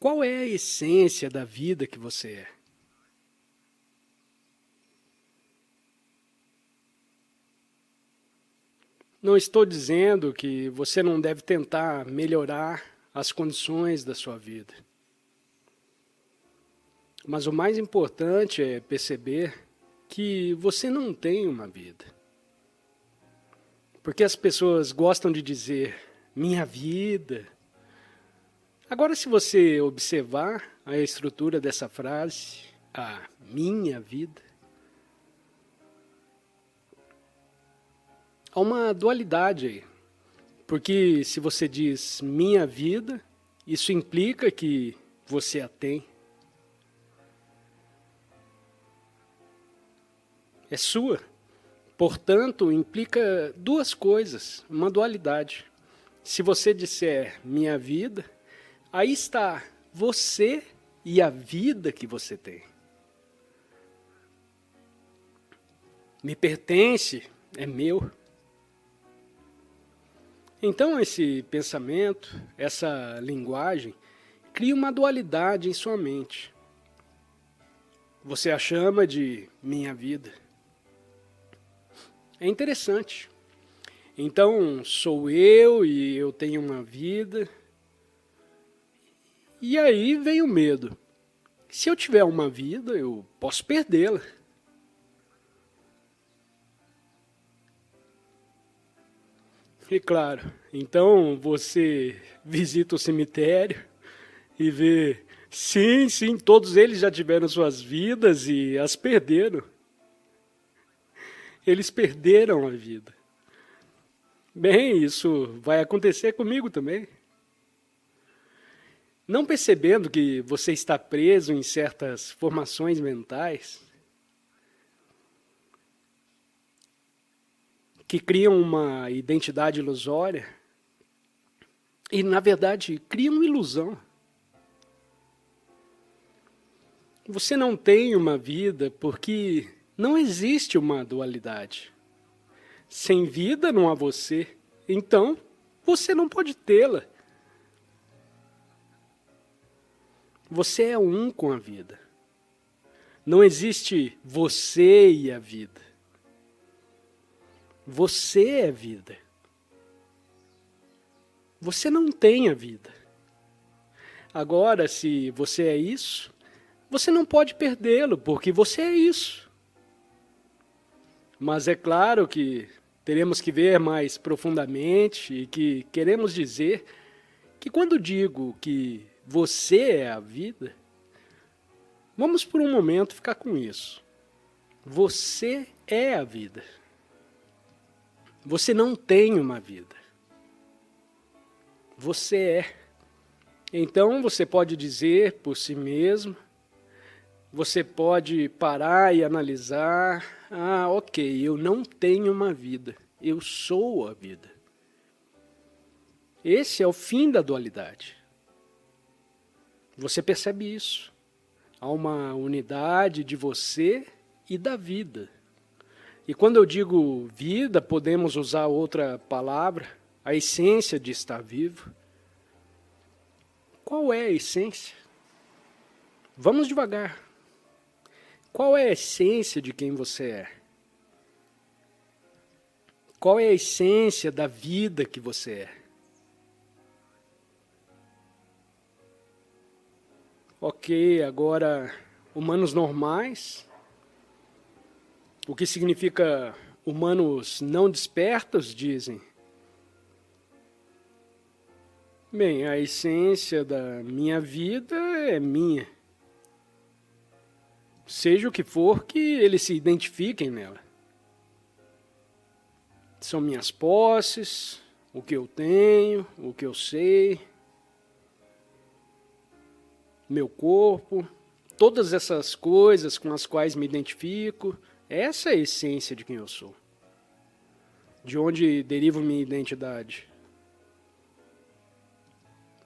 Qual é a essência da vida que você é? Não estou dizendo que você não deve tentar melhorar as condições da sua vida. Mas o mais importante é perceber que você não tem uma vida. Porque as pessoas gostam de dizer, minha vida. Agora, se você observar a estrutura dessa frase, a minha vida, há uma dualidade aí. Porque se você diz minha vida, isso implica que você a tem. É sua. Portanto, implica duas coisas, uma dualidade. Se você disser minha vida, aí está você e a vida que você tem. Me pertence, é meu. Então esse pensamento, essa linguagem, cria uma dualidade em sua mente. Você a chama de minha vida. É interessante. Então, sou eu e eu tenho uma vida. E aí vem o medo. Se eu tiver uma vida, eu posso perdê-la. E claro, então você visita o cemitério e vê, sim, todos eles já tiveram suas vidas e as perderam. Eles perderam a vida. Bem, isso vai acontecer comigo também. Não percebendo que você está preso em certas formações mentais que criam uma identidade ilusória e, na verdade, criam uma ilusão. Você não tem uma vida porque não existe uma dualidade. Sem vida não há você, então você não pode tê-la. Você é um com a vida. Não existe você e a vida. Você é vida. Você não tem a vida. Agora, se você é isso, você não pode perdê-lo, porque você é isso. Mas é claro que teremos que ver mais profundamente e que queremos dizer que quando digo que você é a vida, vamos por um momento ficar com isso. Você é a vida. Você não tem uma vida. Você é. Então você pode dizer por si mesmo, você pode parar e analisar, ok, eu não tenho uma vida, eu sou a vida. Esse é o fim da dualidade. Você percebe isso. Há uma unidade de você e da vida. E quando eu digo vida, podemos usar outra palavra, a essência de estar vivo. Qual é a essência? Vamos devagar. Qual é a essência de quem você é? Qual é a essência da vida que você é? Ok, agora, humanos normais, o que significa humanos não despertos, dizem. Bem, a essência da minha vida é minha. Seja o que for que eles se identifiquem nela. São minhas posses, o que eu tenho, o que eu sei, meu corpo, todas essas coisas com as quais me identifico, essa é a essência de quem eu sou. De onde deriva minha identidade.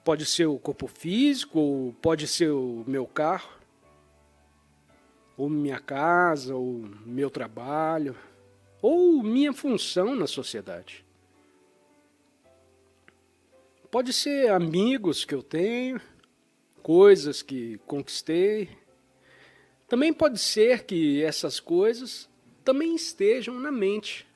Pode ser o corpo físico, ou pode ser o meu carro, ou minha casa, ou meu trabalho, ou minha função na sociedade. Pode ser amigos que eu tenho, coisas que conquistei. Também pode ser que essas coisas também estejam na mente.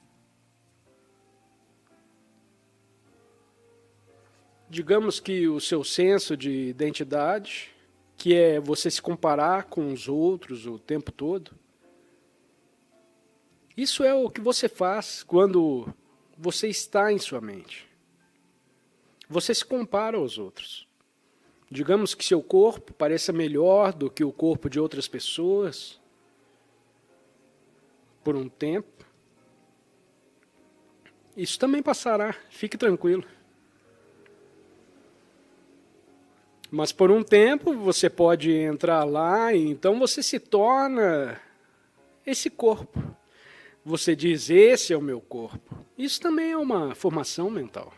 Digamos que o seu senso de identidade, que é você se comparar com os outros o tempo todo, isso é o que você faz quando você está em sua mente. Você se compara aos outros. Digamos que seu corpo pareça melhor do que o corpo de outras pessoas por um tempo. Isso também passará, fique tranquilo. Mas por um tempo você pode entrar lá e então você se torna esse corpo. Você diz, esse é o meu corpo. Isso também é uma formação mental.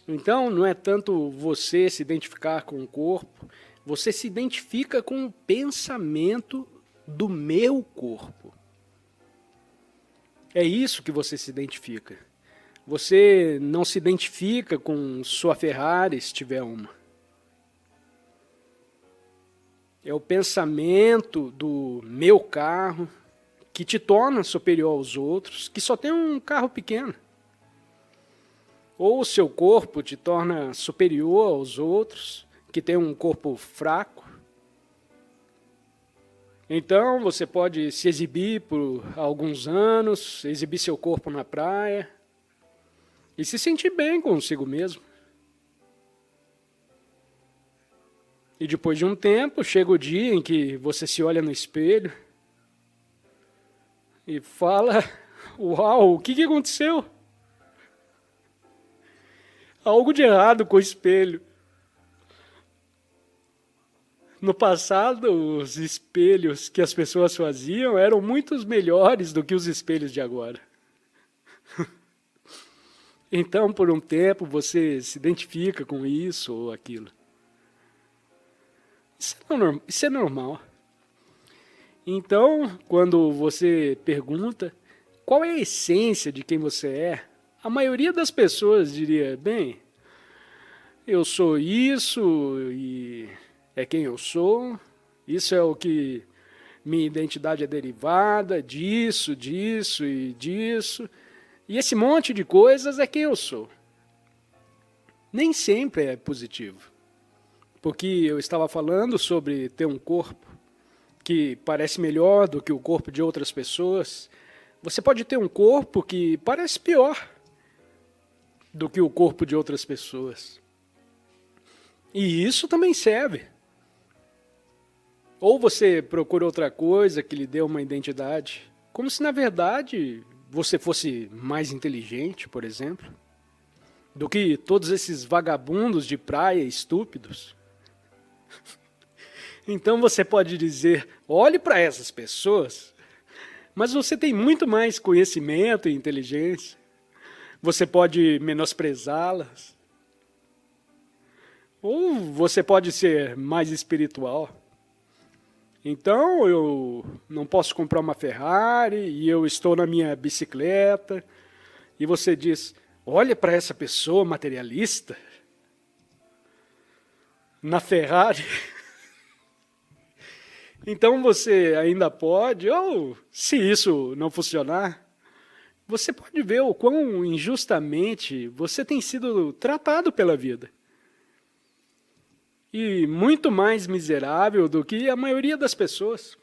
Então não é tanto você se identificar com o corpo, você se identifica com o pensamento do meu corpo. É isso que você se identifica. Você não se identifica com sua Ferrari, se tiver uma. É o pensamento do meu carro que te torna superior aos outros, que só tem um carro pequeno. Ou o seu corpo te torna superior aos outros, que tem um corpo fraco. Então você pode se exibir por alguns anos, exibir seu corpo na praia, e se sentir bem consigo mesmo. E depois de um tempo, chega o dia em que você se olha no espelho e fala, uau, o que aconteceu? Algo de errado com o espelho. No passado, os espelhos que as pessoas faziam eram muito melhores do que os espelhos de agora. Então, por um tempo, você se identifica com isso ou aquilo. Isso é normal. Então, quando você pergunta qual é a essência de quem você é, a maioria das pessoas diria, bem, eu sou isso e é quem eu sou, isso é o que minha identidade é derivada, disso, disso e disso. E esse monte de coisas é quem eu sou. Nem sempre é positivo. Porque eu estava falando sobre ter um corpo que parece melhor do que o corpo de outras pessoas. Você pode ter um corpo que parece pior do que o corpo de outras pessoas. E isso também serve. Ou você procura outra coisa que lhe dê uma identidade, como se na verdade você fosse mais inteligente, por exemplo, do que todos esses vagabundos de praia estúpidos. Então você pode dizer, olhe para essas pessoas, mas você tem muito mais conhecimento e inteligência. Você pode menosprezá-las. Ou você pode ser mais espiritual. Então eu não posso comprar uma Ferrari e eu estou na minha bicicleta. E você diz, olha para essa pessoa materialista na Ferrari. Então você ainda pode, ou se isso não funcionar, você pode ver o quão injustamente você tem sido tratado pela vida. E muito mais miserável do que a maioria das pessoas.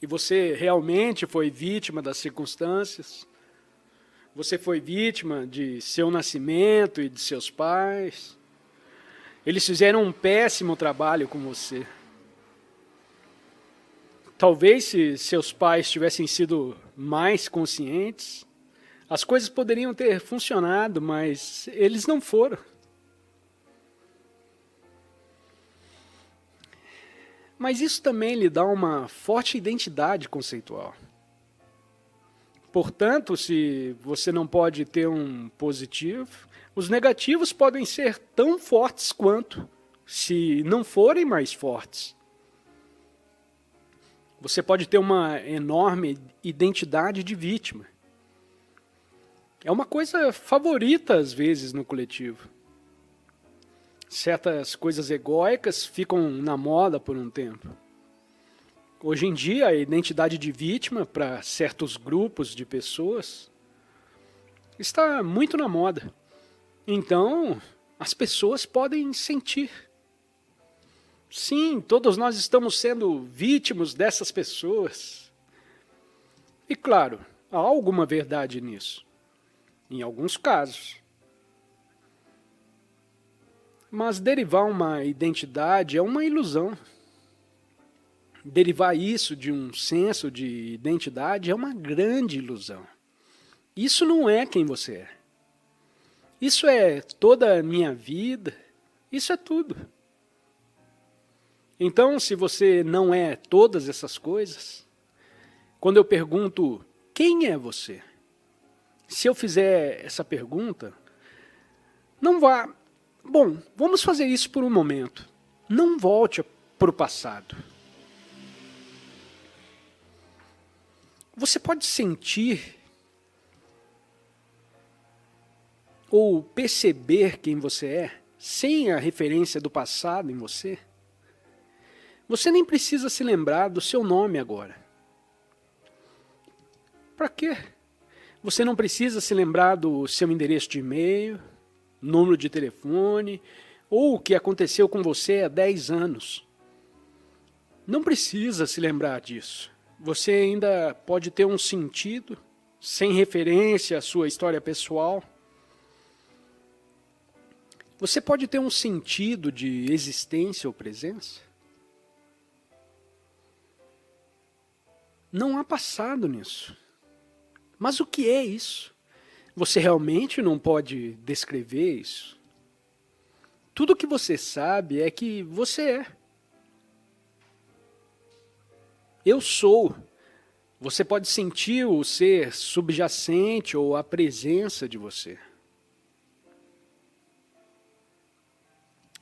E você realmente foi vítima das circunstâncias. Você foi vítima de seu nascimento e de seus pais. Eles fizeram um péssimo trabalho com você. Talvez se seus pais tivessem sido mais conscientes, as coisas poderiam ter funcionado, mas eles não foram. Mas isso também lhe dá uma forte identidade conceitual. Portanto, se você não pode ter um positivo, os negativos podem ser tão fortes quanto, se não forem mais fortes. Você pode ter uma enorme identidade de vítima. É uma coisa favorita, às vezes, no coletivo. Certas coisas egóicas ficam na moda por um tempo. Hoje em dia, a identidade de vítima para certos grupos de pessoas está muito na moda. Então, as pessoas podem sentir. Sim, todos nós estamos sendo vítimas dessas pessoas. E claro, há alguma verdade nisso, em alguns casos. Mas derivar uma identidade é uma ilusão. Derivar isso de um senso de identidade é uma grande ilusão. Isso não é quem você é. Isso é toda a minha vida. Isso é tudo. Então, se você não é todas essas coisas, quando eu pergunto, quem é você? Se eu fizer essa pergunta, não vá... Bom, vamos fazer isso por um momento. Não volte para o passado. Você pode sentir ou perceber quem você é sem a referência do passado em você? Você nem precisa se lembrar do seu nome agora. Para quê? Você não precisa se lembrar do seu endereço de e-mail, número de telefone, ou o que aconteceu com você há 10 anos. Não precisa se lembrar disso. Você ainda pode ter um sentido, sem referência à sua história pessoal. Você pode ter um sentido de existência ou presença. Não há passado nisso. Mas o que é isso? Você realmente não pode descrever isso? Tudo o que você sabe é que você é. Eu sou. Você pode sentir o ser subjacente ou a presença de você.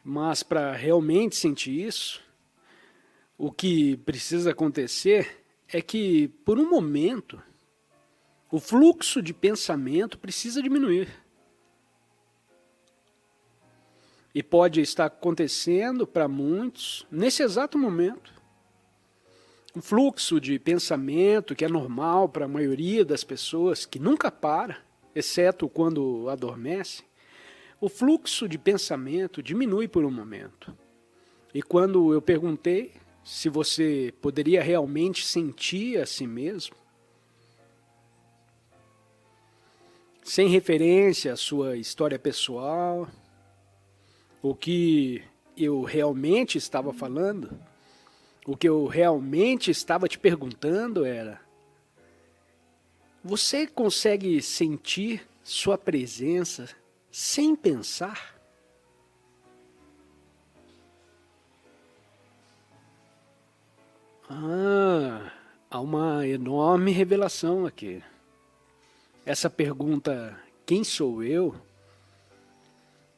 Mas para realmente sentir isso, o que precisa acontecer é que, por um momento, o fluxo de pensamento precisa diminuir. E pode estar acontecendo para muitos nesse exato momento. O fluxo de pensamento, que é normal para a maioria das pessoas, que nunca para, exceto quando adormece, o fluxo de pensamento diminui por um momento. E quando eu perguntei se você poderia realmente sentir a si mesmo, sem referência à sua história pessoal, o que eu realmente estava falando, o que eu realmente estava te perguntando era: você consegue sentir sua presença sem pensar? Há uma enorme revelação aqui. Essa pergunta, quem sou eu,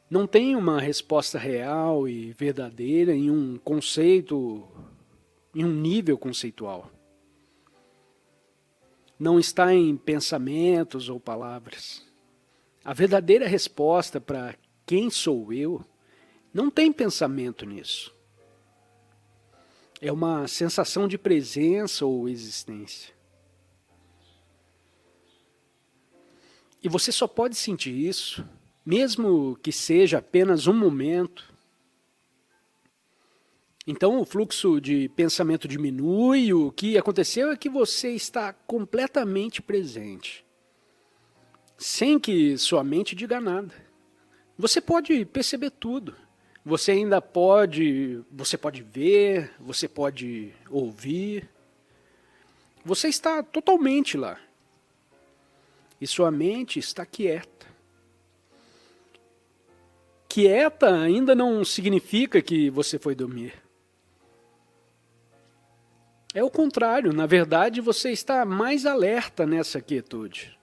não tem uma resposta real e verdadeira em um conceito, em um nível conceitual. Não está em pensamentos ou palavras. A verdadeira resposta para quem sou eu não tem pensamento nisso. É uma sensação de presença ou existência. E você só pode sentir isso, mesmo que seja apenas um momento. Então o fluxo de pensamento diminui, e o que aconteceu é que você está completamente presente, sem que sua mente diga nada. Você pode perceber tudo. Você pode ver, você pode ouvir. Você está totalmente lá. E sua mente está quieta. Quieta ainda não significa que você foi dormir. É o contrário, na verdade você está mais alerta nessa quietude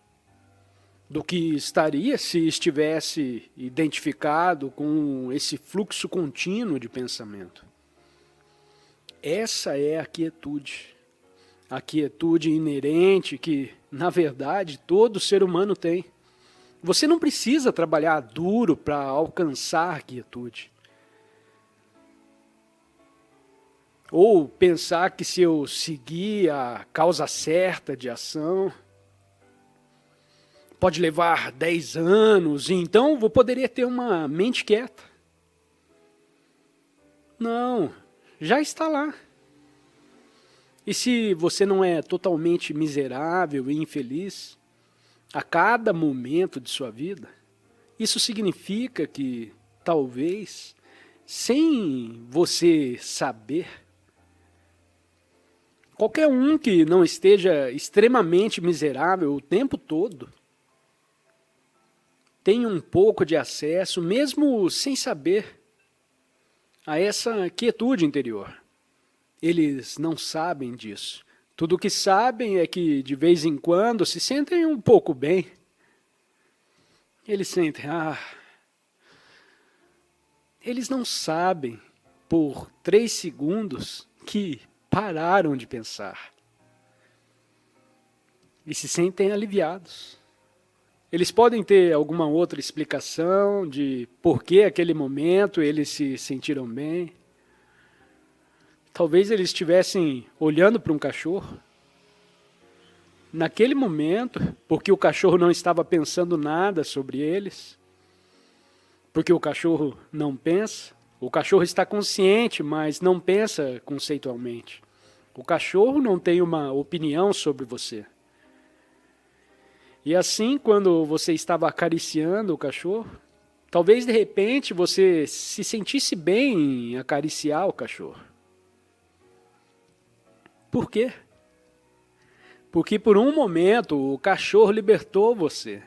do que estaria se estivesse identificado com esse fluxo contínuo de pensamento. Essa é a quietude inerente que, na verdade, todo ser humano tem. Você não precisa trabalhar duro para alcançar a quietude. Ou pensar que se eu seguir a causa certa de ação, pode levar 10 anos, e então eu poderia ter uma mente quieta. Não, já está lá. E se você não é totalmente miserável e infeliz a cada momento de sua vida, isso significa que, talvez, sem você saber, qualquer um que não esteja extremamente miserável o tempo todo, tem um pouco de acesso, mesmo sem saber, a essa quietude interior. Eles não sabem disso. Tudo o que sabem é que, de vez em quando, se sentem um pouco bem. Eles sentem, eles não sabem, por 3 segundos, que pararam de pensar. E se sentem aliviados. Eles podem ter alguma outra explicação de por que aquele momento eles se sentiram bem. Talvez eles estivessem olhando para um cachorro. Naquele momento, porque o cachorro não estava pensando nada sobre eles. Porque o cachorro não pensa. O cachorro está consciente, mas não pensa conceitualmente. O cachorro não tem uma opinião sobre você. E assim, quando você estava acariciando o cachorro, talvez de repente você se sentisse bem em acariciar o cachorro. Por quê? Porque por um momento o cachorro libertou você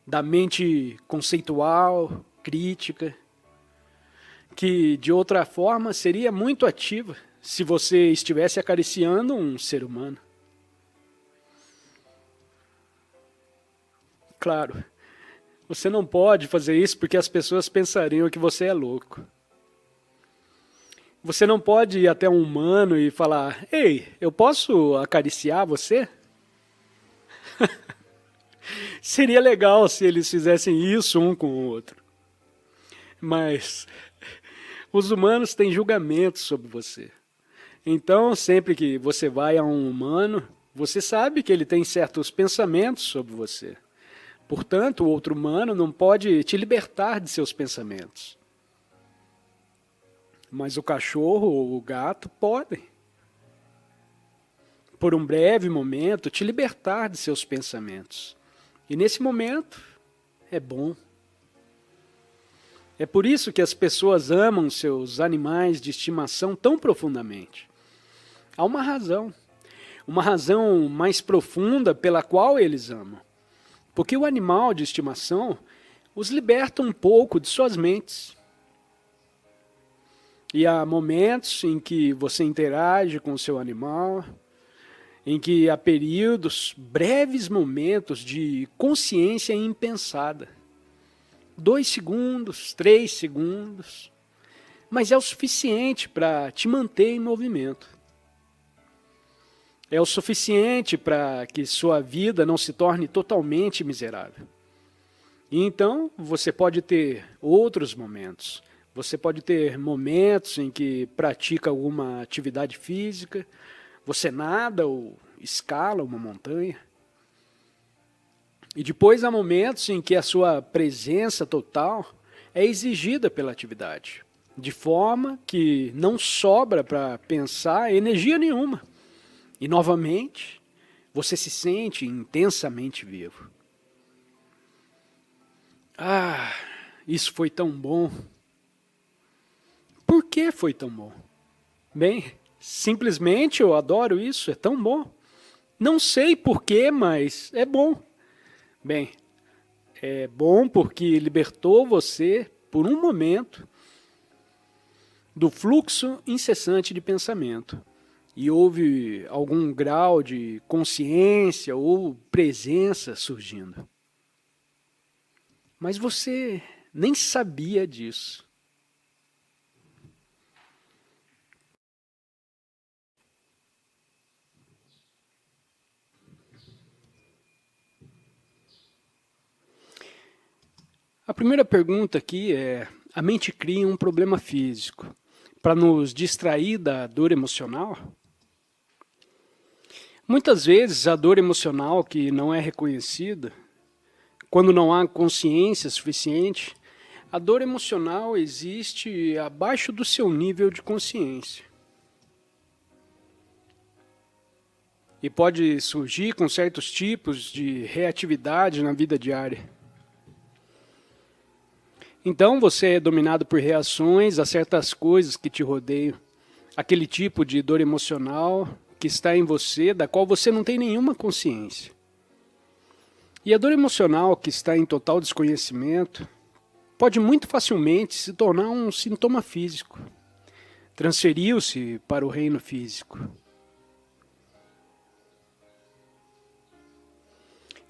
da mente conceitual, crítica, que de outra forma seria muito ativa se você estivesse acariciando um ser humano. Claro, você não pode fazer isso porque as pessoas pensariam que você é louco. Você não pode ir até um humano e falar, ei, eu posso acariciar você? Seria legal se eles fizessem isso um com o outro. Mas os humanos têm julgamentos sobre você. Então, sempre que você vai a um humano, você sabe que ele tem certos pensamentos sobre você. Portanto, o outro humano não pode te libertar de seus pensamentos. Mas o cachorro ou o gato podem, por um breve momento, te libertar de seus pensamentos. E nesse momento, é bom. É por isso que as pessoas amam seus animais de estimação tão profundamente. Há uma razão mais profunda pela qual eles amam. Porque o animal de estimação os liberta um pouco de suas mentes. E há momentos em que você interage com o seu animal, em que há períodos, breves momentos de consciência impensada. 2 segundos, 3 segundos, mas é o suficiente para te manter em movimento. É o suficiente para que sua vida não se torne totalmente miserável. E então você pode ter outros momentos. Você pode ter momentos em que pratica alguma atividade física, você nada ou escala uma montanha. E depois há momentos em que a sua presença total é exigida pela atividade, de forma que não sobra para pensar energia nenhuma. E novamente, você se sente intensamente vivo. Isso foi tão bom. Por que foi tão bom? Bem, simplesmente eu adoro isso, é tão bom. Não sei porquê, mas é bom. Bem, é bom porque libertou você, por um momento, do fluxo incessante de pensamento. E houve algum grau de consciência ou presença surgindo. Mas você nem sabia disso. A primeira pergunta aqui é, a mente cria um problema físico. para nos distrair da dor emocional? Muitas vezes a dor emocional que não é reconhecida, quando não há consciência suficiente, a dor emocional existe abaixo do seu nível de consciência. E pode surgir com certos tipos de reatividade na vida diária. Então você é dominado por reações a certas coisas que te rodeiam. Aquele tipo de dor emocional que está em você, da qual você não tem nenhuma consciência. E a dor emocional que está em total desconhecimento pode muito facilmente se tornar um sintoma físico. Transferiu-se para o reino físico.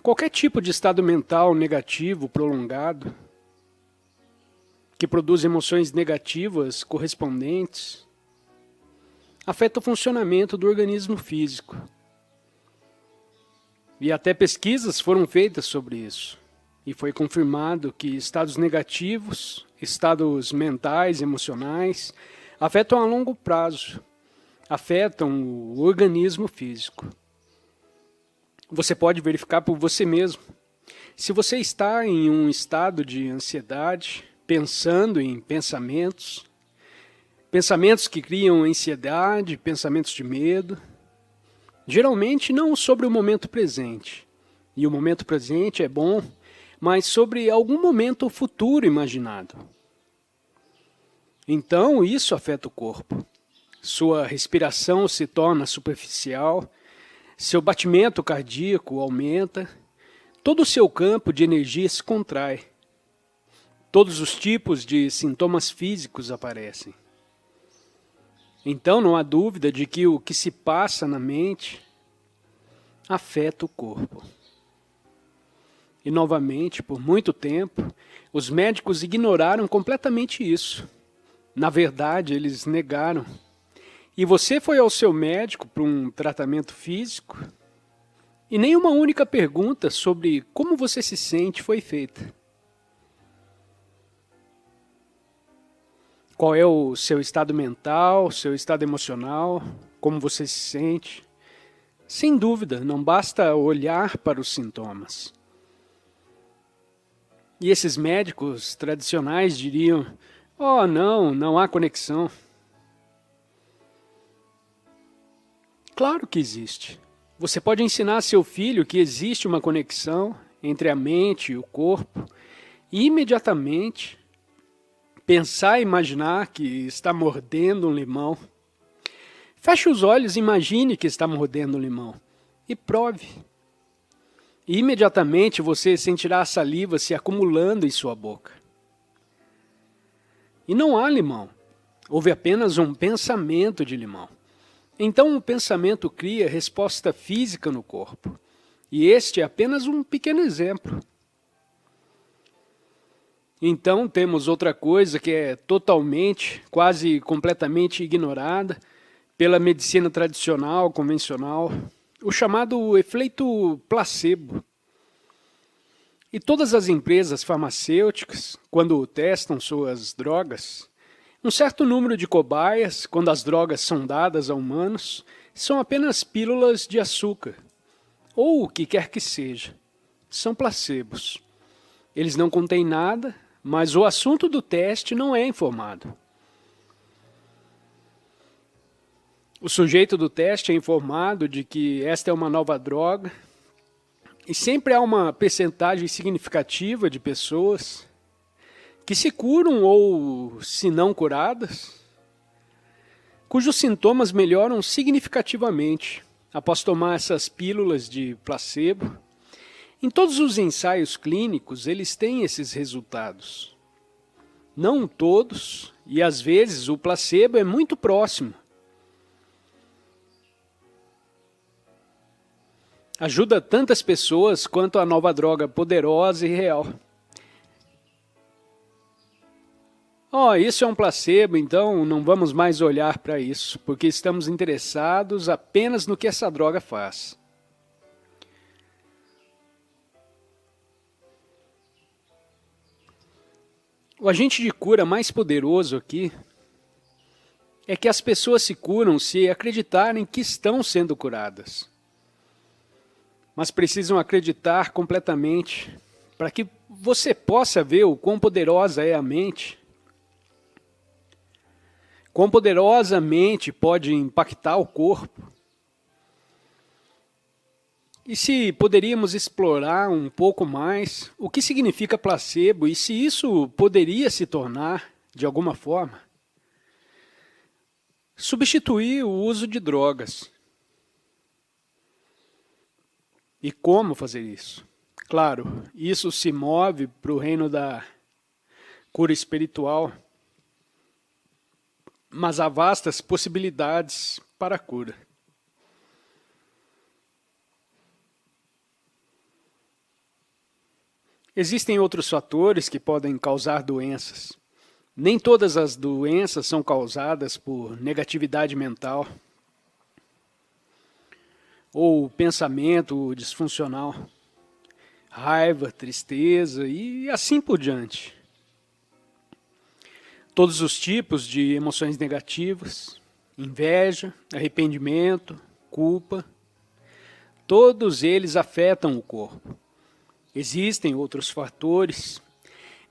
Qualquer tipo de estado mental negativo prolongado, que produz emoções negativas correspondentes, afeta o funcionamento do organismo físico. E até pesquisas foram feitas sobre isso. E foi confirmado que estados negativos, estados mentais, emocionais, afetam a longo prazo, afetam o organismo físico. Você pode verificar por você mesmo. Se você está em um estado de ansiedade, pensando em pensamentos que criam ansiedade, pensamentos de medo, geralmente não sobre o momento presente. E o momento presente é bom, mas sobre algum momento futuro imaginado. Então isso afeta o corpo. Sua respiração se torna superficial, seu batimento cardíaco aumenta, todo o seu campo de energia se contrai. Todos os tipos de sintomas físicos aparecem. Então não há dúvida de que o que se passa na mente afeta o corpo. E novamente, por muito tempo, os médicos ignoraram completamente isso. Na verdade, eles negaram. E você foi ao seu médico para um tratamento físico e nenhuma única pergunta sobre como você se sente foi feita. Qual é o seu estado mental, seu estado emocional, como você se sente? Sem dúvida, não basta olhar para os sintomas. E esses médicos tradicionais diriam, oh não há conexão. Claro que existe. Você pode ensinar a seu filho que existe uma conexão entre a mente e o corpo e imediatamente pensar e imaginar que está mordendo um limão. Feche os olhos e imagine que está mordendo um limão. E prove. E imediatamente você sentirá a saliva se acumulando em sua boca. E não há limão. Houve apenas um pensamento de limão. Então o pensamento cria resposta física no corpo. E este é apenas um pequeno exemplo. Então temos outra coisa que é totalmente, quase completamente ignorada pela medicina tradicional, convencional, o chamado efeito placebo. E todas as empresas farmacêuticas, quando testam suas drogas, um certo número de cobaias, quando as drogas são dadas a humanos, são apenas pílulas de açúcar, ou o que quer que seja. São placebos. Eles não contêm nada, mas o assunto do teste não é informado. O sujeito do teste é informado de que esta é uma nova droga e sempre há uma percentagem significativa de pessoas que se curam ou, se não curadas, cujos sintomas melhoram significativamente após tomar essas pílulas de placebo. Em todos os ensaios clínicos, eles têm esses resultados. Não todos, e às vezes o placebo é muito próximo. Ajuda tantas pessoas quanto a nova droga poderosa e real. Isso é um placebo, então não vamos mais olhar para isso, porque estamos interessados apenas no que essa droga faz. O agente de cura mais poderoso aqui é que as pessoas se curam se acreditarem que estão sendo curadas. Mas precisam acreditar completamente para que você possa ver o quão poderosa é a mente, quão poderosa a mente pode impactar o corpo. E se poderíamos explorar um pouco mais o que significa placebo e se isso poderia se tornar, de alguma forma, substituir o uso de drogas. E como fazer isso? Claro, isso se move para o reino da cura espiritual, mas há vastas possibilidades para a cura. Existem outros fatores que podem causar doenças. Nem todas as doenças são causadas por negatividade mental ou pensamento disfuncional, raiva, tristeza e assim por diante. Todos os tipos de emoções negativas, inveja, arrependimento, culpa, todos eles afetam o corpo. Existem outros fatores.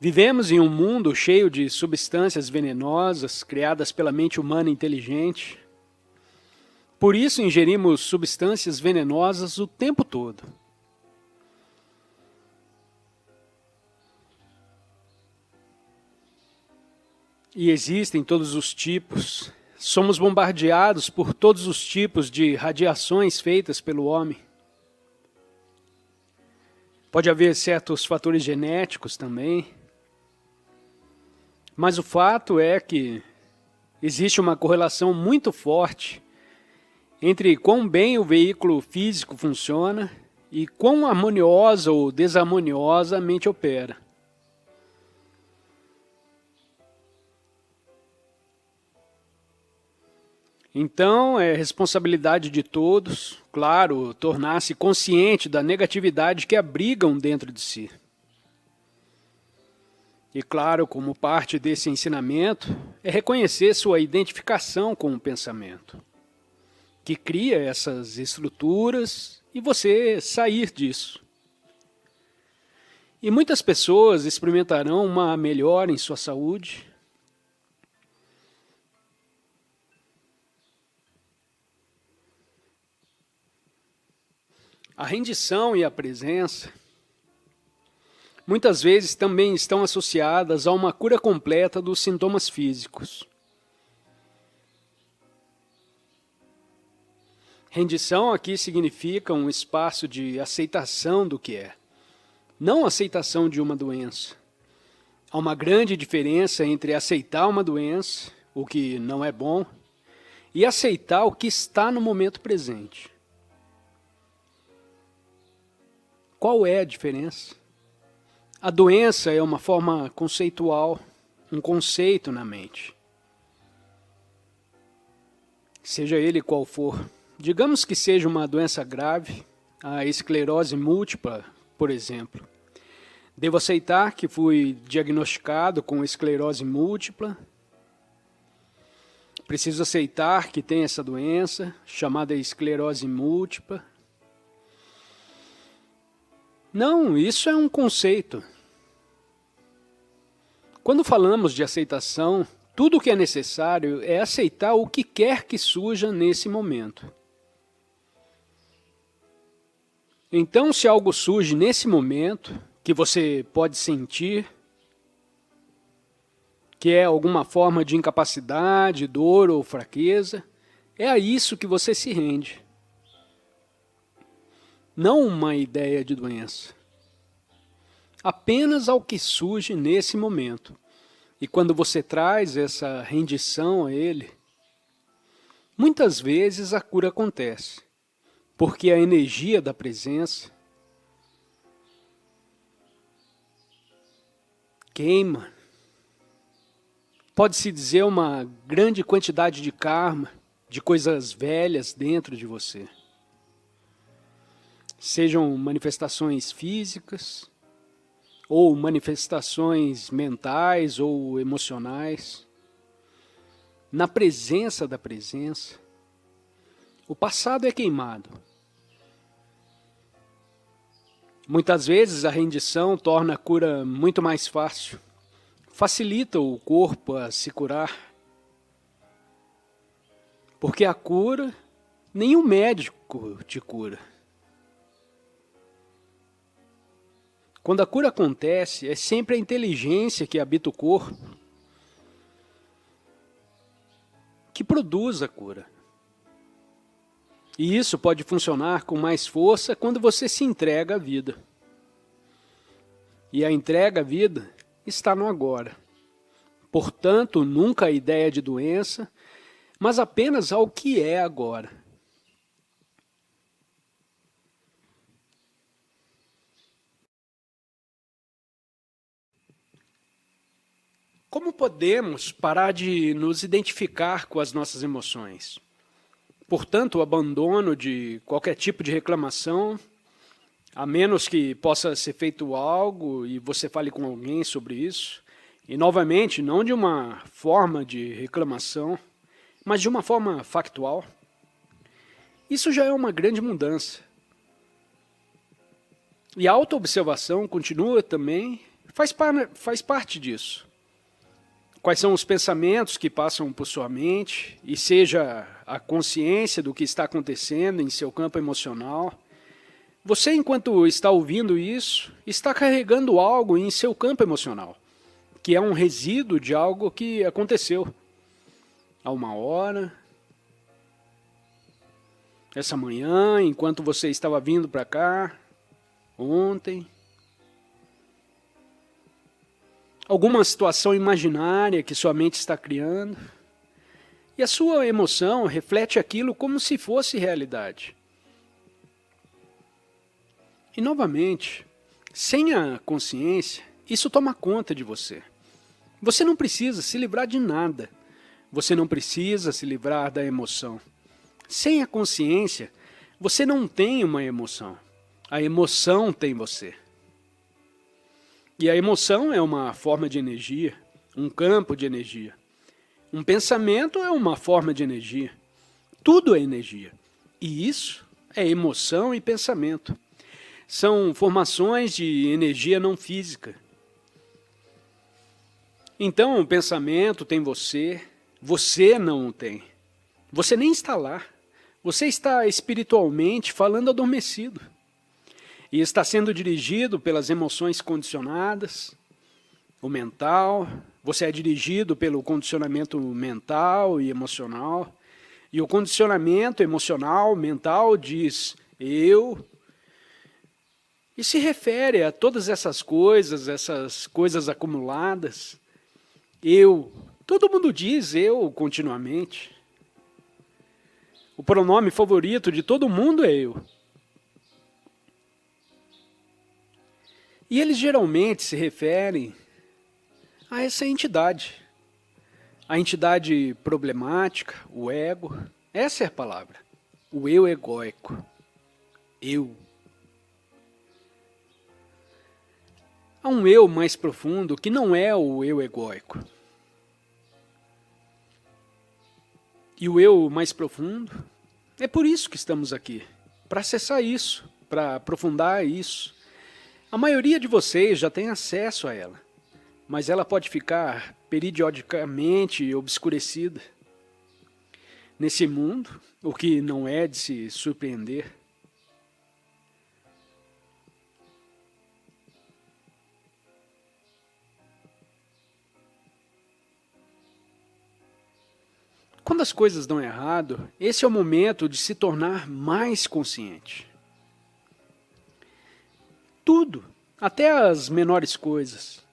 Vivemos em um mundo cheio de substâncias venenosas criadas pela mente humana inteligente. Por isso ingerimos substâncias venenosas o tempo todo. E existem todos os tipos. Somos bombardeados por todos os tipos de radiações feitas pelo homem. Pode haver certos fatores genéticos também. Mas o fato é que existe uma correlação muito forte entre quão bem o veículo físico funciona e quão harmoniosa ou desarmoniosa a mente opera. Então, é responsabilidade de todos, claro, tornar-se consciente da negatividade que abrigam dentro de si. E claro, como parte desse ensinamento, é reconhecer sua identificação com o pensamento, que cria essas estruturas e você sair disso. E muitas pessoas experimentarão uma melhora em sua saúde, a rendição e a presença muitas vezes também estão associadas a uma cura completa dos sintomas físicos. Rendição aqui significa um espaço de aceitação do que é, não aceitação de uma doença. Há uma grande diferença entre aceitar uma doença, o que não é bom, e aceitar o que está no momento presente. Qual é a diferença? A doença é uma forma conceitual, um conceito na mente. Seja ele qual for. Digamos que seja uma doença grave, a esclerose múltipla, por exemplo. Devo aceitar que fui diagnosticado com esclerose múltipla. Preciso aceitar que tenho essa doença, chamada esclerose múltipla. Não, isso é um conceito. Quando falamos de aceitação, tudo o que é necessário é aceitar o que quer que surja nesse momento. Então, se algo surge nesse momento, que você pode sentir, que é alguma forma de incapacidade, dor ou fraqueza, é a isso que você se rende. Não uma ideia de doença. Apenas ao que surge nesse momento. E quando você traz essa rendição a ele, muitas vezes a cura acontece. Porque a energia da presença queima. Pode-se dizer uma grande quantidade de karma, de coisas velhas dentro de você. Sejam manifestações físicas, ou manifestações mentais ou emocionais. na presença da presença, o passado é queimado. Muitas vezes a rendição torna a cura muito mais fácil, facilita o corpo a se curar, porque a cura, nenhum médico te cura. Quando a cura acontece, é sempre a inteligência que habita o corpo que produz a cura. E isso pode funcionar com mais força quando você se entrega à vida. E a entrega à vida está no agora. Portanto, nunca a ideia de doença, mas apenas ao que é agora. Como podemos parar de nos identificar com as nossas emoções? Portanto, o abandono de qualquer tipo de reclamação, a menos que possa ser feito algo e você fale com alguém sobre isso. E, novamente, não de uma forma de reclamação, mas de uma forma factual. Isso já é uma grande mudança. E a autoobservação continua também, faz parte disso. Quais são os pensamentos que passam por sua mente, e seja a consciência do que está acontecendo em seu campo emocional. Você, enquanto está ouvindo isso, está carregando algo em seu campo emocional, que é um resíduo de algo que aconteceu há uma hora, essa manhã, enquanto você estava vindo para cá, ontem. Alguma situação imaginária que sua mente está criando, e a sua emoção reflete aquilo como se fosse realidade. E novamente, sem a consciência, isso toma conta de você. Você não precisa se livrar de nada, você não precisa se livrar da emoção. Sem a consciência, você não tem uma emoção, a emoção tem você. E a emoção é uma forma de energia, um campo de energia. Um pensamento é uma forma de energia. Tudo é energia. E isso é emoção e pensamento. São formações de energia não física. Então, o pensamento tem você, você não o tem. Você nem está lá. Você está espiritualmente falando adormecido. E está sendo dirigido pelas emoções condicionadas, o mental, você é dirigido pelo condicionamento mental e emocional, e o condicionamento emocional, mental diz, eu, e se refere a todas essas coisas acumuladas, eu, todo mundo diz eu continuamente, o pronome favorito de todo mundo é eu. E eles geralmente se referem a essa entidade. A entidade problemática, o ego, essa é a palavra. O eu egóico. Eu. Há um eu mais profundo que não é o eu egóico. E o eu mais profundo, é por isso que estamos aqui. Para acessar isso, para aprofundar isso. A maioria de vocês já tem acesso a ela, mas ela pode ficar periodicamente obscurecida. Nesse mundo, o que não é de se surpreender. Quando as coisas dão errado, esse é o momento de se tornar mais consciente. Tudo, até as menores coisas.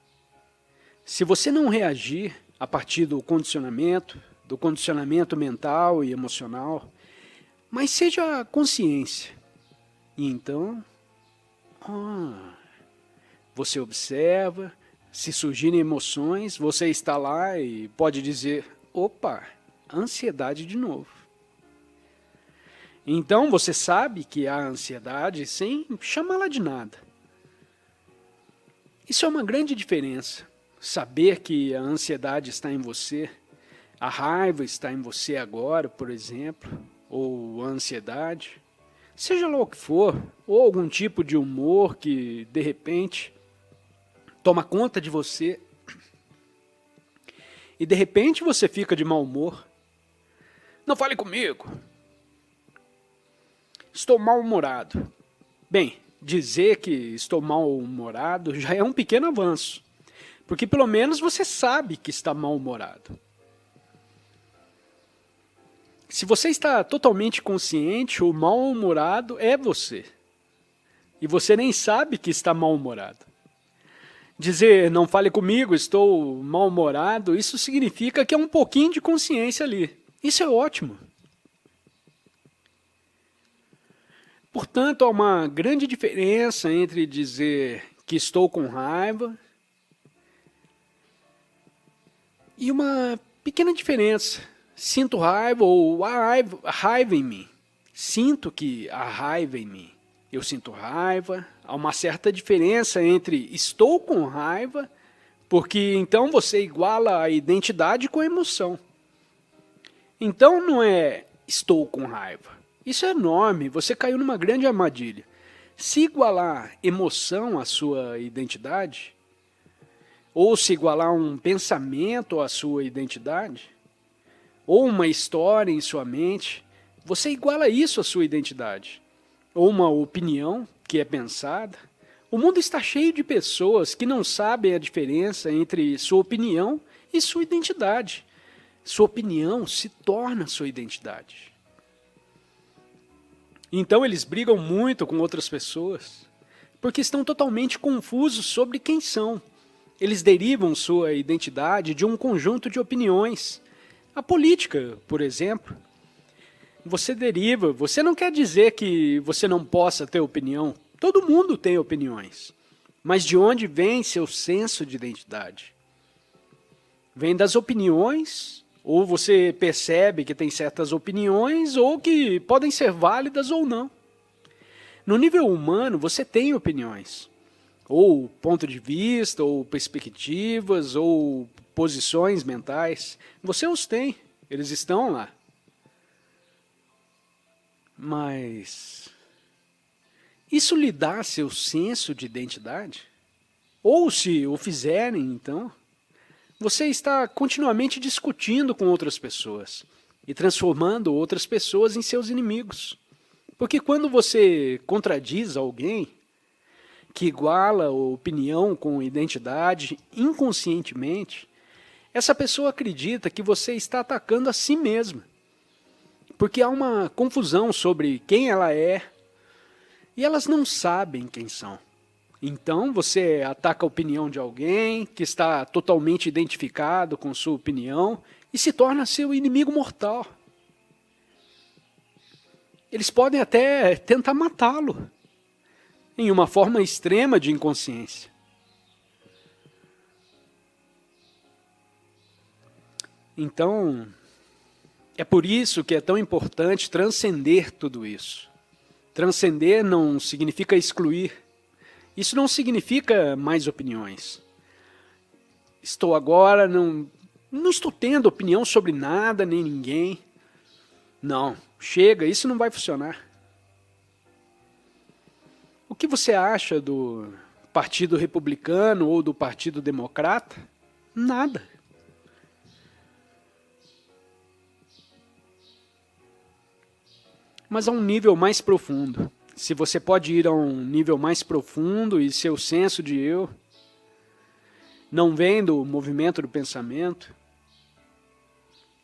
Se você não reagir a partir do condicionamento mental e emocional, mas seja a consciência. E então, você observa, se surgirem emoções, você está lá e pode dizer, opa, ansiedade de novo. Então você sabe que há ansiedade sem chamá-la de nada. Isso é uma grande diferença, saber que a ansiedade está em você, A raiva está em você agora, por exemplo, ou a ansiedade, seja lá o que for, ou algum tipo de humor que, de repente, toma conta de você e, de repente, você fica de mau humor. Não fale comigo. Estou mal-humorado. Bem, dizer que estou mal-humorado já é um pequeno avanço, porque pelo menos você sabe que está mal-humorado. Se você está totalmente consciente, o mal-humorado é você. E você nem sabe que está mal-humorado. Dizer, não fale comigo, estou mal-humorado, isso significa que é um pouquinho de consciência ali. Isso é ótimo. Portanto, há uma grande diferença entre dizer que estou com raiva e uma pequena diferença. Sinto raiva ou há raiva em mim. Sinto que há raiva em mim. Eu sinto raiva. Há uma certa diferença entre estou com raiva, porque então você iguala a identidade com a emoção. Então não é estou com raiva. Isso é enorme, você caiu numa grande armadilha. Se igualar emoção à sua identidade, ou se igualar um pensamento à sua identidade, ou uma história em sua mente, você iguala isso à sua identidade. Ou uma opinião que é pensada. O mundo está cheio de pessoas que não sabem a diferença entre sua opinião e sua identidade. Sua opinião se torna sua identidade. Então eles brigam muito com outras pessoas, porque estão totalmente confusos sobre quem são. Eles derivam sua identidade de um conjunto de opiniões. A política, por exemplo, você não quer dizer que você não possa ter opinião. Todo mundo tem opiniões. Mas de onde vem seu senso de identidade? Vem das opiniões, ou você percebe que tem certas opiniões, ou que podem ser válidas ou não. No nível humano, você tem opiniões, ou ponto de vista, ou perspectivas, ou posições mentais. Você os tem, eles estão lá. Mas isso lhe dá seu senso de identidade? Ou se o fizerem, então, você está continuamente discutindo com outras pessoas e transformando outras pessoas em seus inimigos. Porque quando você contradiz alguém que iguala opinião com identidade inconscientemente, essa pessoa acredita que você está atacando a si mesma. Porque há uma confusão sobre quem ela é e elas não sabem quem são. Então você ataca a opinião de alguém que está totalmente identificado com sua opinião e se torna seu inimigo mortal. Eles podem até tentar matá-lo em uma forma extrema de inconsciência. Então, é por isso que é tão importante transcender tudo isso. Transcender não significa excluir. Isso não significa mais opiniões. Estou agora, não estou tendo opinião sobre nada nem ninguém. Não, chega, isso não vai funcionar. O que você acha do Partido Republicano ou do Partido Democrata? Nada. Mas a um nível mais profundo. Se você pode ir a um nível mais profundo e seu senso de eu não vem do movimento do pensamento,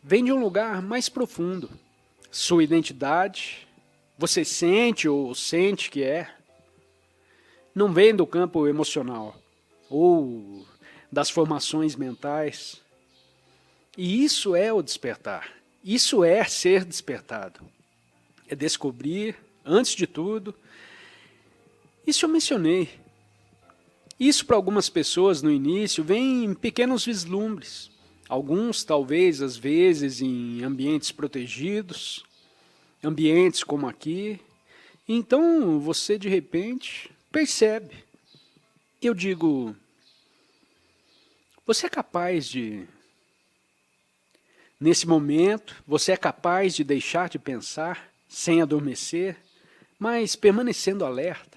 vem de um lugar mais profundo. Sua identidade, você sente ou sente que é, não vem do campo emocional ou das formações mentais. E isso é o despertar. Isso é ser despertado. É descobrir, antes de tudo, isso eu mencionei. Isso para algumas pessoas no início vem em pequenos vislumbres. Alguns talvez, às vezes, em ambientes protegidos, ambientes como aqui. Então você de repente percebe. Eu digo, você é capaz de Nesse momento, você é capaz de deixar de pensar, sem adormecer, mas permanecendo alerta,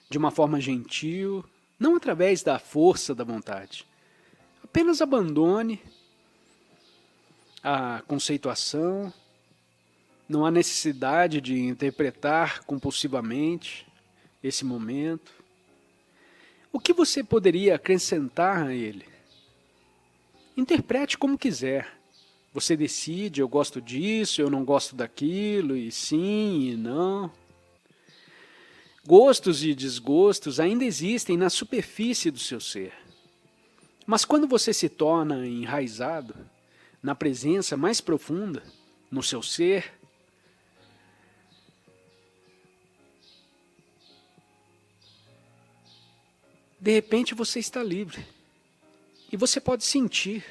de uma forma gentil, não através da força da vontade. Apenas abandone a conceituação, não há necessidade de interpretar compulsivamente esse momento. O que você poderia acrescentar a ele? Interprete como quiser. Você decide, eu gosto disso, eu não gosto daquilo, e sim e não. Gostos e desgostos ainda existem na superfície do seu ser. Mas quando você se torna enraizado na presença mais profunda, no seu ser, de repente você está livre. E você pode sentir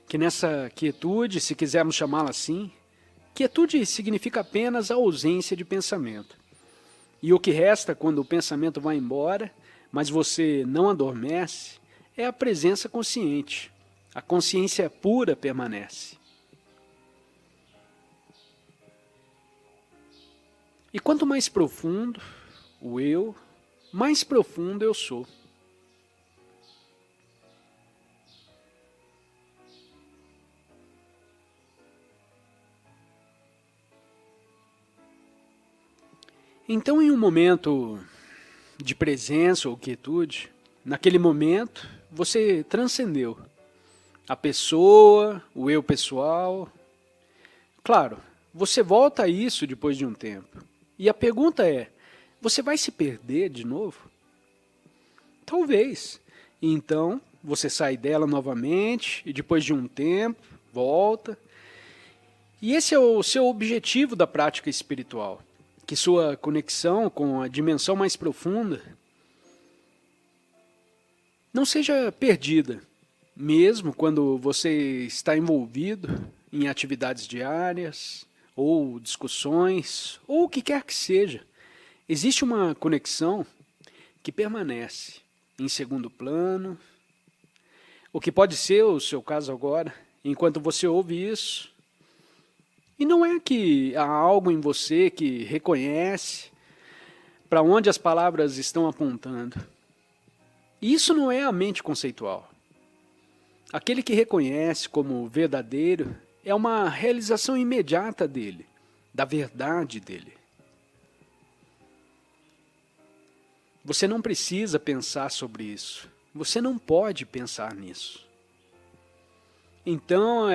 que nessa quietude, se quisermos chamá-la assim, quietude significa apenas a ausência de pensamento. E o que resta quando o pensamento vai embora, mas você não adormece, é a presença consciente. A consciência pura permanece. E quanto mais profundo o eu, mais profundo eu sou. Então, em um momento de presença ou quietude, naquele momento, você transcendeu a pessoa, o eu pessoal. Claro, você volta a isso depois de um tempo. E a pergunta é, você vai se perder de novo? Talvez. Então, você sai dela novamente e depois de um tempo, volta. E esse é o seu objetivo da prática espiritual. Que sua conexão com a dimensão mais profunda não seja perdida, mesmo quando você está envolvido em atividades diárias, ou discussões, ou o que quer que seja. Existe uma conexão que permanece em segundo plano, o que pode ser o seu caso agora, enquanto você ouve isso. E não é que há algo em você que reconhece para onde as palavras estão apontando. Isso não é a mente conceitual. Aquele que reconhece como verdadeiro é uma realização imediata dele, da verdade dele. Você não precisa pensar sobre isso. Você não pode pensar nisso. Então,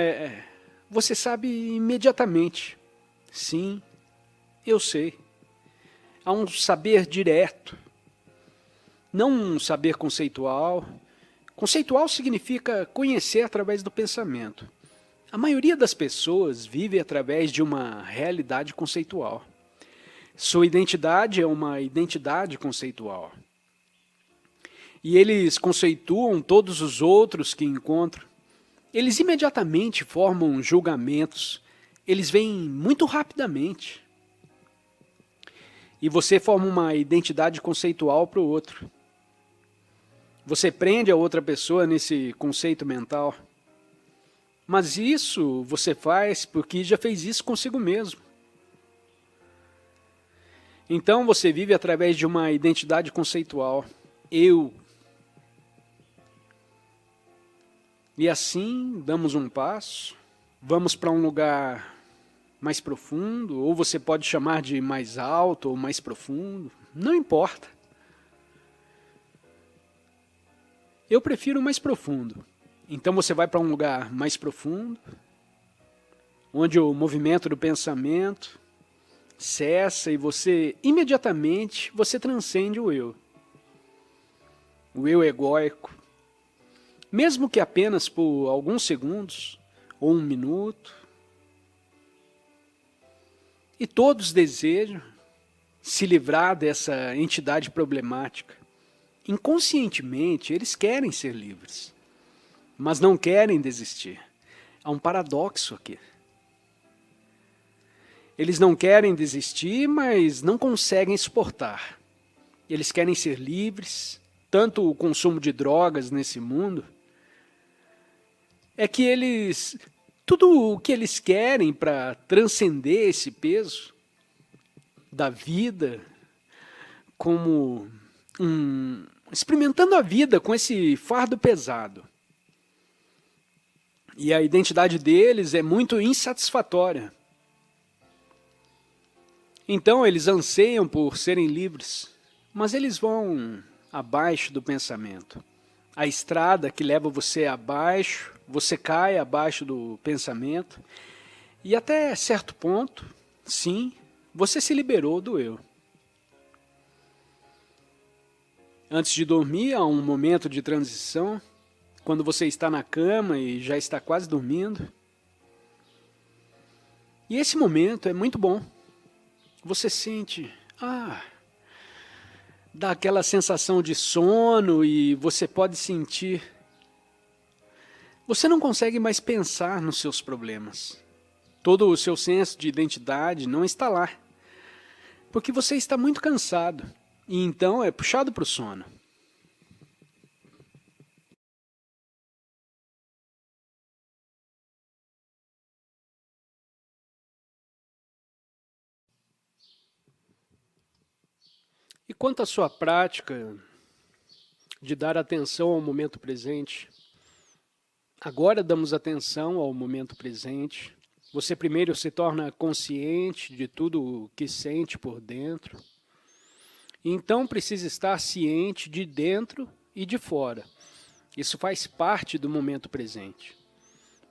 você sabe imediatamente. Sim, eu sei. Há um saber direto. Não um saber conceitual. Conceitual significa conhecer através do pensamento. A maioria das pessoas vive através de uma realidade conceitual. Sua identidade é uma identidade conceitual. E eles conceituam todos os outros que encontram. Eles imediatamente formam julgamentos. Eles vêm muito rapidamente. E você forma uma identidade conceitual para o outro. Você prende a outra pessoa nesse conceito mental. Mas isso você faz porque já fez isso consigo mesmo. Então você vive através de uma identidade conceitual. Eu. E assim, damos um passo, vamos para um lugar mais profundo, ou você pode chamar de mais alto ou mais profundo, não importa. Eu prefiro mais profundo. Então você vai para um lugar mais profundo, onde o movimento do pensamento cessa e você, imediatamente, você transcende o eu egóico. Mesmo que apenas por alguns segundos, ou um minuto. E todos desejam se livrar dessa entidade problemática. Inconscientemente, eles querem ser livres, mas não querem desistir. Há um paradoxo aqui. Eles não querem desistir, mas não conseguem suportar. Eles querem ser livres, tanto o consumo de drogas nesse mundo, é que tudo o que eles querem para transcender esse peso da vida, como experimentando a vida com esse fardo pesado. E a identidade deles é muito insatisfatória. Então eles anseiam por serem livres, mas eles vão abaixo do pensamento. A estrada que leva você abaixo, você cai abaixo do pensamento, e até certo ponto, sim, você se liberou do eu. Antes de dormir, há um momento de transição, quando você está na cama e já está quase dormindo. E esse momento é muito bom. Você sente, dá aquela sensação de sono e você pode sentir. Você não consegue mais pensar nos seus problemas. Todo o seu senso de identidade não está lá, porque você está muito cansado e então é puxado para o sono. E quanto à sua prática de dar atenção ao momento presente, agora damos atenção ao momento presente. Você primeiro se torna consciente de tudo o que sente por dentro. E então precisa estar ciente de dentro e de fora. Isso faz parte do momento presente.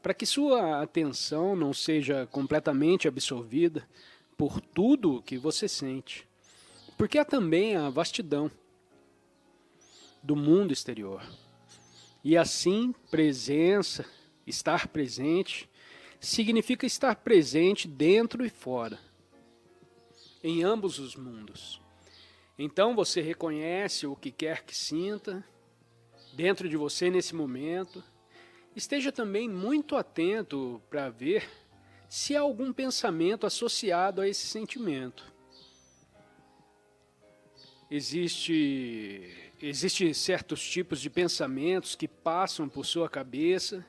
Para que sua atenção não seja completamente absorvida por tudo o que você sente. Porque há também a vastidão do mundo exterior. E assim, presença, estar presente, significa estar presente dentro e fora, em ambos os mundos. Então você reconhece o que quer que sinta dentro de você nesse momento. Esteja também muito atento para ver se há algum pensamento associado a esse sentimento. Existem certos tipos de pensamentos que passam por sua cabeça,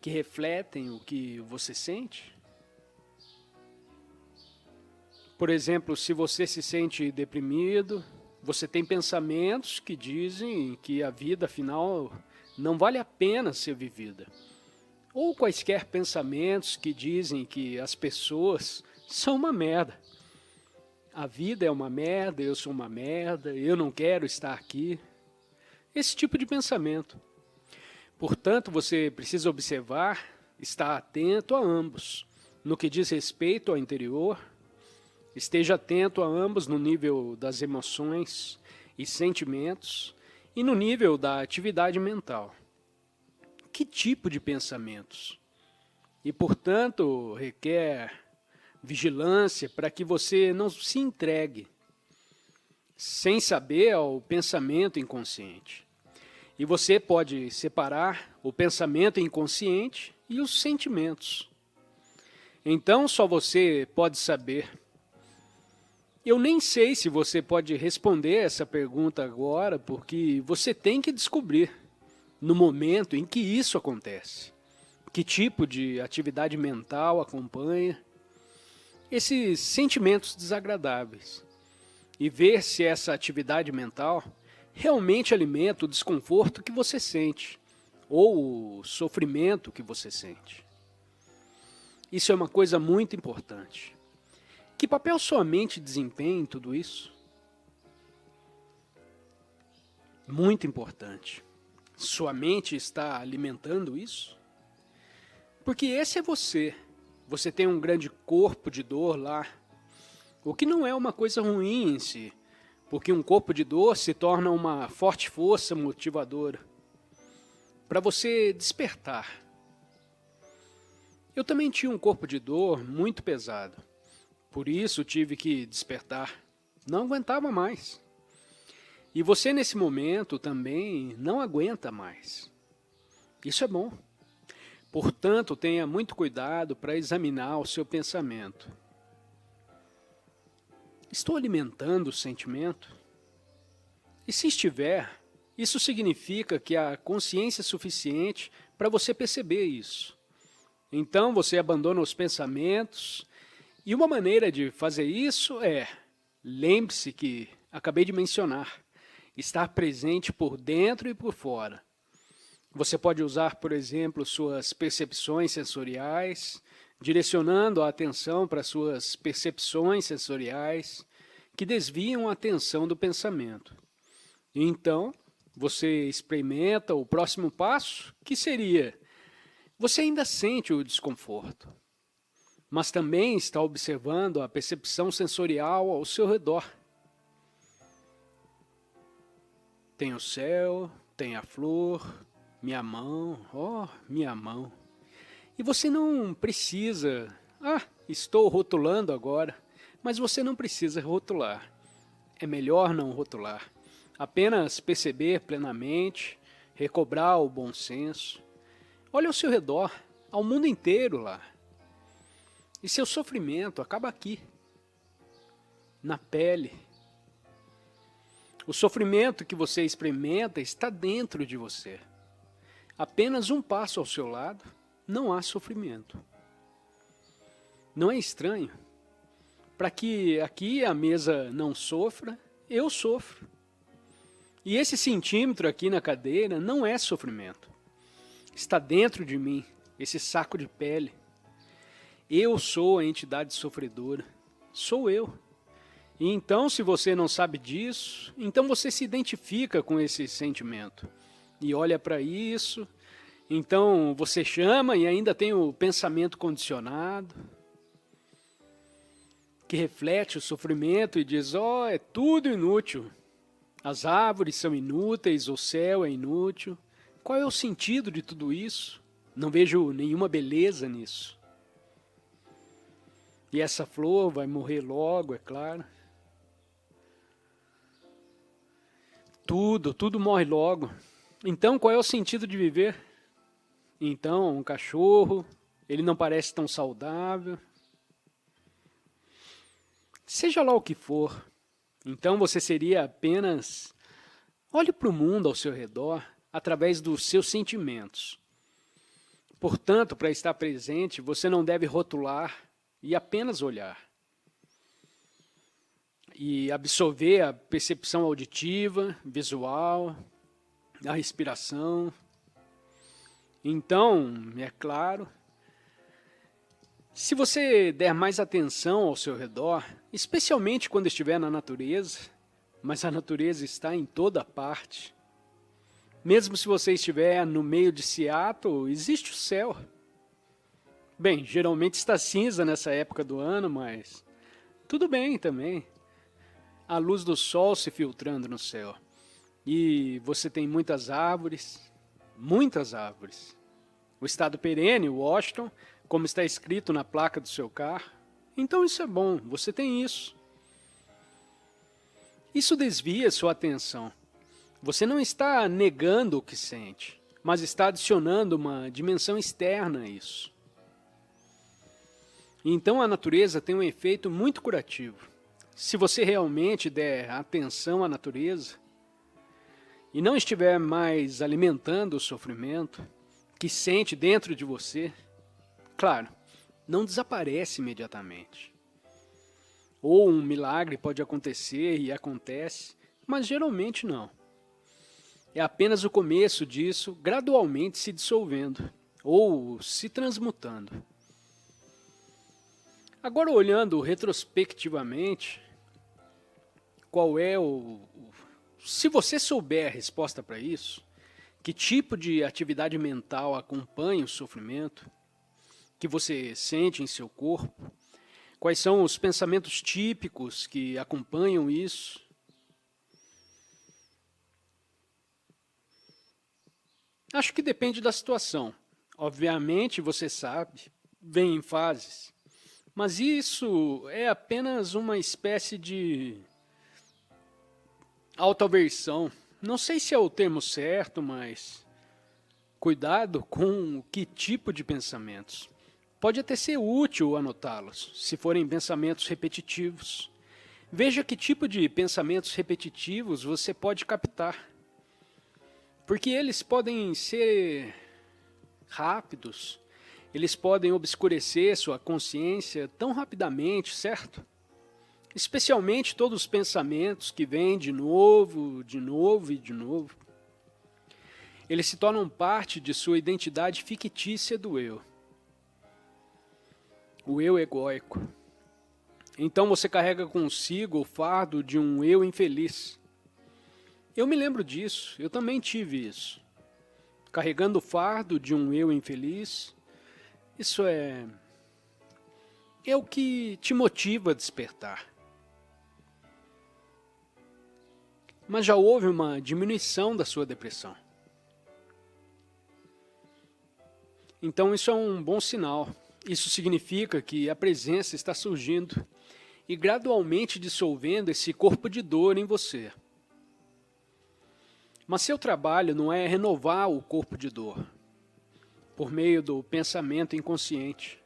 que refletem o que você sente? Por exemplo, se você se sente deprimido, você tem pensamentos que dizem que a vida, afinal, não vale a pena ser vivida. Ou quaisquer pensamentos que dizem que as pessoas são uma merda. A vida é uma merda, eu sou uma merda, eu não quero estar aqui. Esse tipo de pensamento. Portanto, você precisa observar, estar atento a ambos. No que diz respeito ao interior, esteja atento a ambos no nível das emoções e sentimentos e no nível da atividade mental. Que tipo de pensamentos? E, portanto, requer vigilância para que você não se entregue sem saber ao pensamento inconsciente. E você pode separar o pensamento inconsciente e os sentimentos. Então só você pode saber. Eu nem sei se você pode responder essa pergunta agora, porque você tem que descobrir no momento em que isso acontece. Que tipo de atividade mental acompanha esses sentimentos desagradáveis e ver se essa atividade mental realmente alimenta o desconforto que você sente ou o sofrimento que você sente. Isso é uma coisa muito importante. Que papel sua mente desempenha em tudo isso? Muito importante. Sua mente está alimentando isso? Porque esse é você. Você tem um grande corpo de dor lá, o que não é uma coisa ruim em si, porque um corpo de dor se torna uma forte força motivadora para você despertar. Eu também tinha um corpo de dor muito pesado, por isso tive que despertar. Não aguentava mais. E você nesse momento também não aguenta mais. Isso é bom. Portanto, tenha muito cuidado para examinar o seu pensamento. Estou alimentando o sentimento? E se estiver, Isso significa que há consciência suficiente para você perceber isso. Então você abandona os pensamentos, e uma maneira de fazer isso é, lembre-se que acabei de mencionar, estar presente por dentro e por fora. Você pode usar, por exemplo, suas percepções sensoriais, direcionando a atenção para suas percepções sensoriais, que desviam a atenção do pensamento. E então, você experimenta o próximo passo, que seria, você ainda sente o desconforto, mas também está observando a percepção sensorial ao seu redor. Tem o céu, tem a flor, minha mão, minha mão. E você não precisa, estou rotulando agora, mas você não precisa rotular. É melhor não rotular. Apenas perceber plenamente, recobrar o bom senso. Olha ao seu redor, ao mundo inteiro lá. E seu sofrimento acaba aqui, na pele. O sofrimento que você experimenta está dentro de você. Apenas um passo ao seu lado, não há sofrimento. Não é estranho? Para que aqui a mesa não sofra, eu sofro. E esse centímetro aqui na cadeira não é sofrimento. Está dentro de mim, esse saco de pele. Eu sou a entidade sofredora. Sou eu. E então, se você não sabe disso, então você se identifica com esse sentimento. E olha para isso, então você chama e ainda tem o pensamento condicionado, que reflete o sofrimento e diz, é tudo inútil. As árvores são inúteis, o céu é inútil. Qual é o sentido de tudo isso? Não vejo nenhuma beleza nisso. E essa flor vai morrer logo, é claro. Tudo morre logo. Então, qual é o sentido de viver? Então, um cachorro, ele não parece tão saudável. Seja lá o que for, então você seria apenas... Olhe para o mundo ao seu redor através dos seus sentimentos. Portanto, para estar presente, você não deve rotular e apenas olhar. E absorver a percepção auditiva, visual, a respiração. Então, é claro, se você der mais atenção ao seu redor, especialmente quando estiver na natureza, mas a natureza está em toda parte. Mesmo se você estiver no meio de Seattle, existe o céu. Bem, geralmente está cinza nessa época do ano, mas tudo bem também. A luz do sol se filtrando no céu. E você tem muitas árvores, muitas árvores. O estado perene, Washington, como está escrito na placa do seu carro. Então isso é bom, você tem isso. Isso desvia sua atenção. Você não está negando o que sente, mas está adicionando uma dimensão externa a isso. Então a natureza tem um efeito muito curativo. Se você realmente der atenção à natureza e não estiver mais alimentando o sofrimento que sente dentro de você, claro, não desaparece imediatamente. Ou um milagre pode acontecer e acontece, mas geralmente não. É apenas o começo disso gradualmente se dissolvendo ou se transmutando. Agora, olhando retrospectivamente, qual é se você souber a resposta para isso, que tipo de atividade mental acompanha o sofrimento que você sente em seu corpo, quais são os pensamentos típicos que acompanham isso, acho que depende da situação. Obviamente, você sabe, vem em fases. Mas isso é apenas uma espécie de autoaversão. Não sei se é o termo certo, mas cuidado com que tipo de pensamentos. Pode até ser útil anotá-los, se forem pensamentos repetitivos. Veja que tipo de pensamentos repetitivos você pode captar. Porque eles podem ser rápidos, eles podem obscurecer sua consciência tão rapidamente, certo? Especialmente todos os pensamentos que vêm de novo e de novo. Eles se tornam parte de sua identidade fictícia do eu. O eu egóico. Então você carrega consigo o fardo de um eu infeliz. Eu me lembro disso, eu também tive isso. Carregando o fardo de um eu infeliz, isso é o que te motiva a despertar. Mas já houve uma diminuição da sua depressão. Então isso é um bom sinal. Isso significa que a presença está surgindo e gradualmente dissolvendo esse corpo de dor em você. Mas seu trabalho não é renovar o corpo de dor por meio do pensamento inconsciente.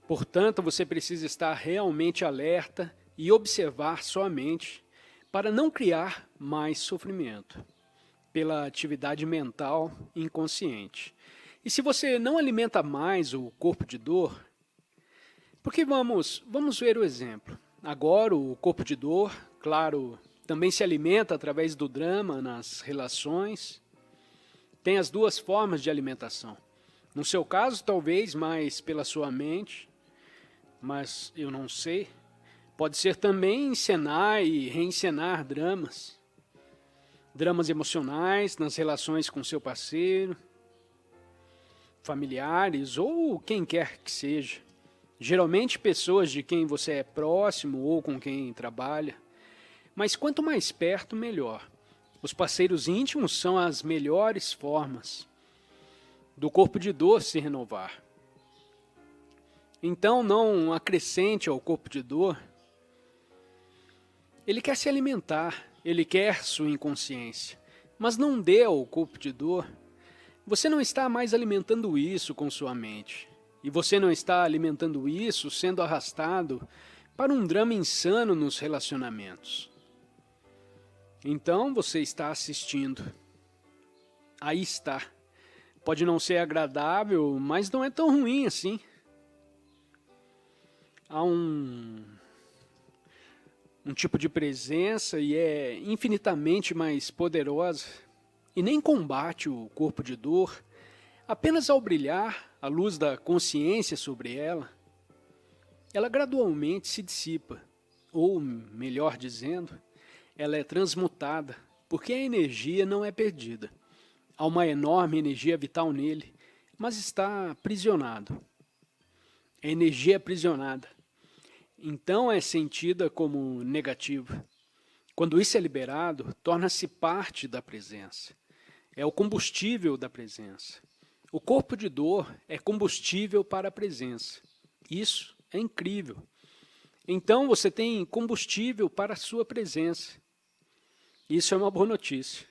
Portanto, você precisa estar realmente alerta e observar sua mente para não criar mais sofrimento pela atividade mental inconsciente. E se você não alimenta mais o corpo de dor, porque vamos ver o exemplo. Agora o corpo de dor, claro, também se alimenta através do drama nas relações. Tem as duas formas de alimentação. No seu caso, talvez mais pela sua mente, mas eu não sei. Pode ser também encenar e reencenar dramas. Dramas emocionais nas relações com seu parceiro, familiares ou quem quer que seja. Geralmente pessoas de quem você é próximo ou com quem trabalha. Mas quanto mais perto, melhor. Os parceiros íntimos são as melhores formas do corpo de dor se renovar. Então não acrescente ao corpo de dor. Ele quer se alimentar, ele quer sua inconsciência, mas não dê ao corpo de dor. Você não está mais alimentando isso com sua mente. E você não está alimentando isso sendo arrastado para um drama insano nos relacionamentos. Então você está assistindo. Aí está. Pode não ser agradável, mas não é tão ruim assim. Há um tipo de presença e é infinitamente mais poderosa e nem combate o corpo de dor. Apenas ao brilhar a luz da consciência sobre ela, ela gradualmente se dissipa, ou melhor dizendo, ela é transmutada, porque a energia não é perdida. Há uma enorme energia vital nele, mas está aprisionado. A energia é aprisionada. Então é sentida como negativa. Quando isso é liberado, torna-se parte da presença. É o combustível da presença. O corpo de dor é combustível para a presença. Isso é incrível. Então você tem combustível para a sua presença. Isso é uma boa notícia.